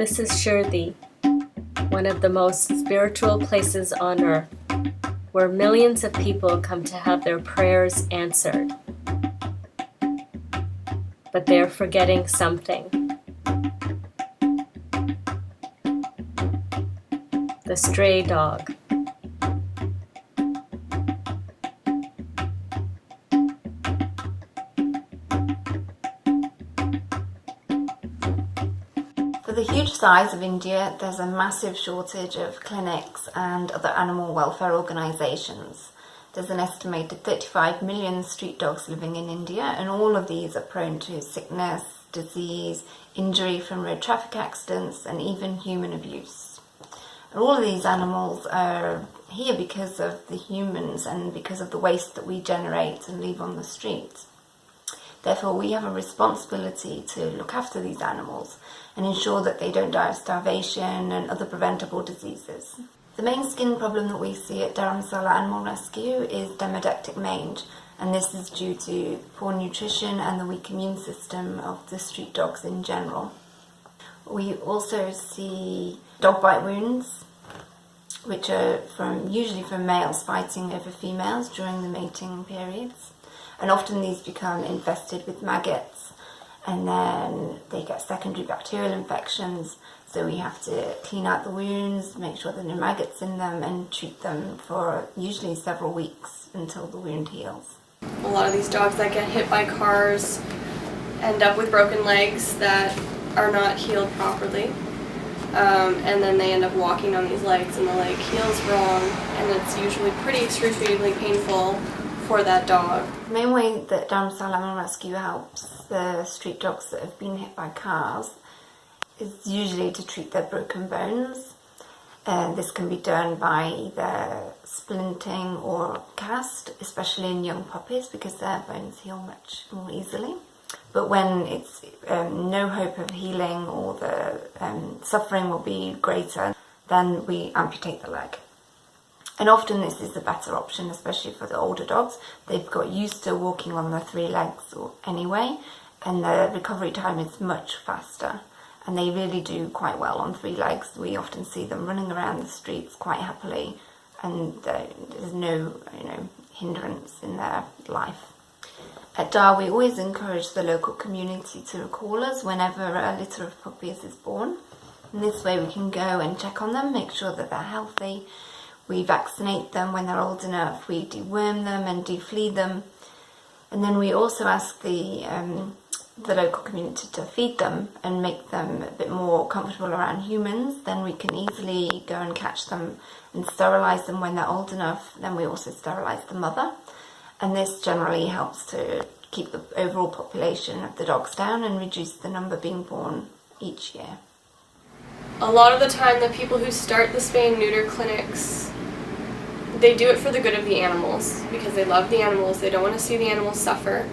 This is Shirdi, one of the most spiritual places on earth, where millions of people come to have their prayers answered. But they're forgetting something. The stray dog. For the huge size of India, there's a massive shortage of clinics and other animal welfare organisations. There's an estimated 35 million street dogs living in India, and all of these are prone to sickness, disease, injury from road traffic accidents, and even human abuse. And all of these animals are here because of the humans and because of the waste that we generate and leave on the streets. Therefore, we have a responsibility to look after these animals and ensure that they don't die of starvation and other preventable diseases. The main skin problem that we see at Dharamsala Animal Rescue is Demodectic Mange, and this is due to poor nutrition and the weak immune system of the street dogs in general. We also see dog bite wounds, which are usually from males fighting over females during the mating periods. And often these become infested with maggots, and then they get secondary bacterial infections. So we have to clean out the wounds, make sure there are no maggots in them, and treat them for usually several weeks until the wound heals. A lot of these dogs that get hit by cars end up with broken legs that are not healed properly. And then they end up walking on these legs and the leg heals wrong, and it's usually pretty excruciatingly painful for that dog. The main way that Dharamsala Animal Rescue helps the street dogs that have been hit by cars is usually to treat their broken bones. This can be done by either splinting or cast, especially in young puppies because their bones heal much more easily. But when it's no hope of healing or the suffering will be greater, then we amputate the leg. And often this is the better option, especially for the older dogs. They've got used to walking on their three legs anyway, and the recovery time is much faster. And they really do quite well on three legs. We often see them running around the streets quite happily, and there's no hindrance in their life. At DAR, we always encourage the local community to call us whenever a litter of puppies is born. And this way we can go and check on them, make sure that they're healthy. We vaccinate them when they're old enough, we deworm them and deflea them, and then we also ask the local community to feed them and make them a bit more comfortable around humans. Then we can easily go and catch them and sterilise them when they're old enough. Then we also sterilise the mother, and this generally helps to keep the overall population of the dogs down and reduce the number being born each year. A lot of the time the people who start the spay and neuter clinics, they do it for the good of the animals because they love the animals, they don't want to see the animals suffer.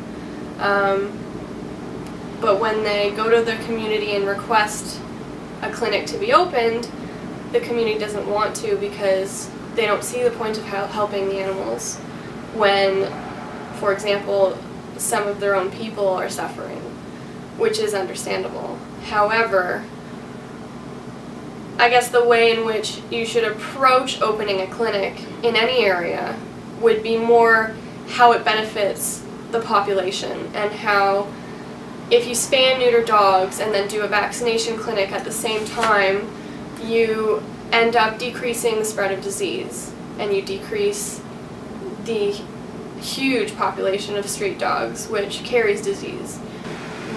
But when they go to the community and request a clinic to be opened, the community doesn't want to because they don't see the point of helping the animals when, for example, some of their own people are suffering, which is understandable. However, I guess the way in which you should approach opening a clinic in any area would be more how it benefits the population, and how if you spay and neuter dogs and then do a vaccination clinic at the same time, you end up decreasing the spread of disease and you decrease the huge population of street dogs which carries disease.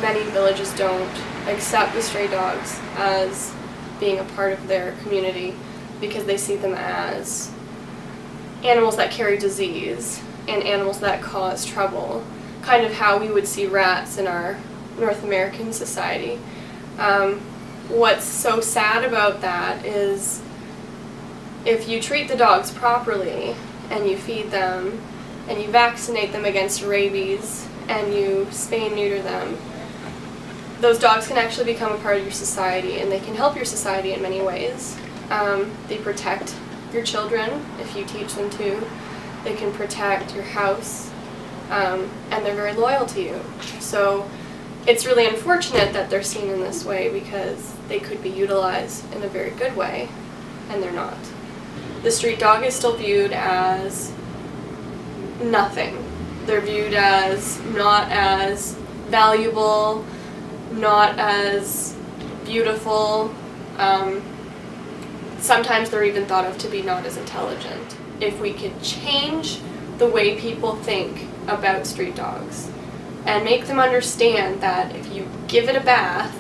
Many villages don't accept the stray dogs as being a part of their community because they see them as animals that carry disease and animals that cause trouble, kind of how we would see rats in our North American society. What's so sad about that is if you treat the dogs properly and you feed them and you vaccinate them against rabies and you spay and neuter them, those dogs can actually become a part of your society, and they can help your society in many ways. They protect your children if you teach them to. They can protect your house, and they're very loyal to you. So it's really unfortunate that they're seen in this way because they could be utilized in a very good way, and they're not. The street dog is still viewed as nothing. They're viewed as not as valuable, not as beautiful. Sometimes they're even thought of to be not as intelligent. If we could change the way people think about street dogs and make them understand that if you give it a bath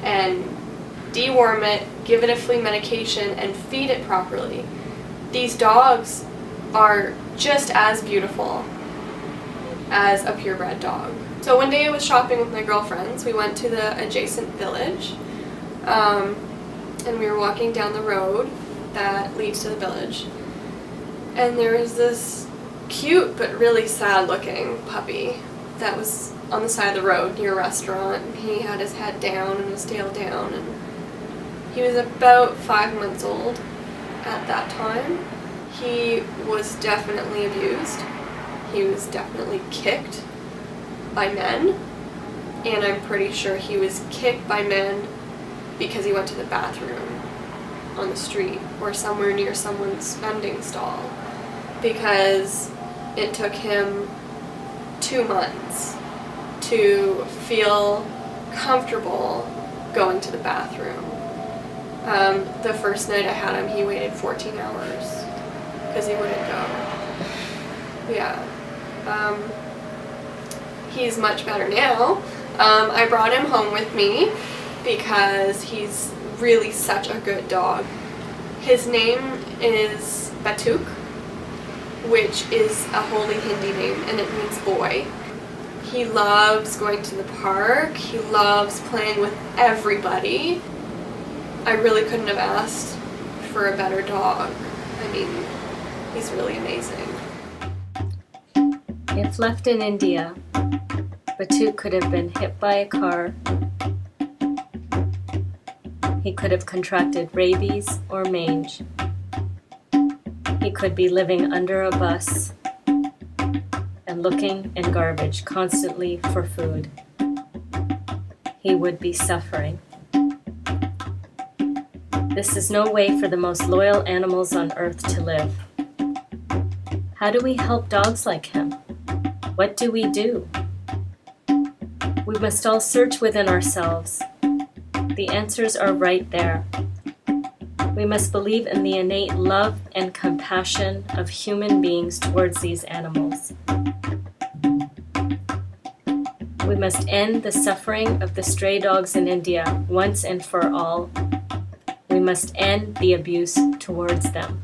and deworm it, give it a flea medication, and feed it properly, these dogs are just as beautiful as a purebred dog. So one day I was shopping with my girlfriends. We went to the adjacent village, and we were walking down the road that leads to the village, and there was this cute but really sad looking puppy that was on the side of the road near a restaurant, and he had his head down and his tail down, and he was about 5 months old at that time. He was definitely abused. He was definitely kicked by men, and I'm pretty sure he was kicked by men because he went to the bathroom on the street or somewhere near someone's vending stall, because it took him 2 months to feel comfortable going to the bathroom. The first night I had him, he waited 14 hours because he wouldn't go. Yeah. He's much better now. I brought him home with me because he's really such a good dog. His name is Batuk, which is a holy Hindi name, and it means boy. He loves going to the park. He loves playing with everybody. I really couldn't have asked for a better dog. I mean, he's really amazing. If left in India, Batuk could have been hit by a car. He could have contracted rabies or mange. He could be living under a bus and looking in garbage constantly for food. He would be suffering. This is no way for the most loyal animals on earth to live. How do we help dogs like him? What do we do? We must all search within ourselves. The answers are right there. We must believe in the innate love and compassion of human beings towards these animals. We must end the suffering of the stray dogs in India once and for all. We must end the abuse towards them.